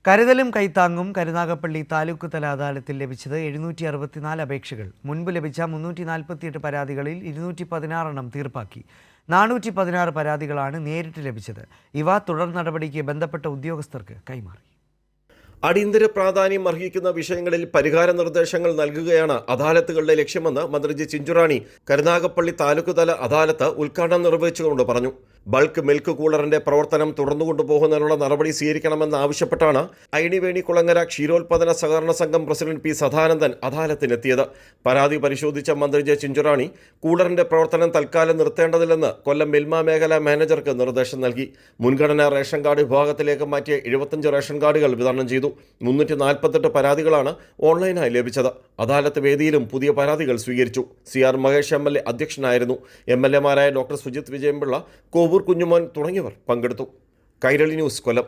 കരുതലും കൈത്താങ്ങും കരുനാഗപ്പള്ളി താലൂക്ക് തല അദാലത്തിൽ ലഭിച്ചത് 764 അപേക്ഷകൾ. മുൻപ് ലഭിച്ച 348 പരാതികളിൽ 216 തീർപ്പാക്കി. 416 പരാതികളാണ് നേരിട്ട് ലഭിച്ചത്. ഇവ തുടർ നടപടിക്ക് ബന്ധപ്പെട്ട ഉദ്യോഗസ്ഥർക്ക് കൈമാറി. അടിയന്തര പ്രാധാന്യം അർഹിക്കുന്ന വിഷയങ്ങളിൽ പരിഹാര നിർദ്ദേശങ്ങൾ നൽകുകയാണ് അദാലത്തുകളുടെ ലക്ഷ്യമെന്ന് മന്ത്രി ജി ചിഞ്ചുറാണി കരുനാഗപ്പള്ളി താലൂക്ക് തല അദാലത്ത് ഉദ്ഘാടനം നിർവഹിച്ചുകൊണ്ട് പറഞ്ഞു. ബൾക്ക് മിൽക്ക് കൂളറിന്റെ പ്രവർത്തനം തുടർന്നുകൊണ്ടുപോകുന്നതിനുള്ള നടപടി സ്വീകരിക്കണമെന്നാവശ്യപ്പെട്ടാണ് അയണിവേണി കുളങ്ങര ക്ഷീരോത്പാദന സഹകരണ സംഘം പ്രസിഡന്റ് പി സദാനന്ദൻ അദാലത്തിനെത്തിയത്. പരാതി പരിശോധിച്ച മന്ത്രി ജെ ചിഞ്ചുറാണി കൂളറിന്റെ പ്രവർത്തനം തൽക്കാലം നിർത്തേണ്ടതില്ലെന്ന് കൊല്ലം മിൽമ മേഖലാ മാനേജർക്ക് നിർദ്ദേശം നൽകി. മുൻഗണനാ റേഷൻ കാർഡ് വിഭാഗത്തിലേക്ക് മാറ്റിയ 75 റേഷൻ കാർഡുകൾ വിതരണം ചെയ്തു. 348 പരാതികളാണ് ഓൺലൈനായി ലഭിച്ചത്. അദാലത്ത് വേദിയിലും പുതിയ പരാതികൾ സ്വീകരിച്ചു. CR മഹേഷ് MLA അധ്യക്ഷനായിരുന്നു. MLA മാരായ ഡോക്ടർ സുജിത് വിജയംപിള്ള, കോവൂർ കുഞ്ഞുമോൻ തുടങ്ങിയവർ പങ്കെടുത്തു. കൈരളി ന്യൂസ്, കൊല്ലം.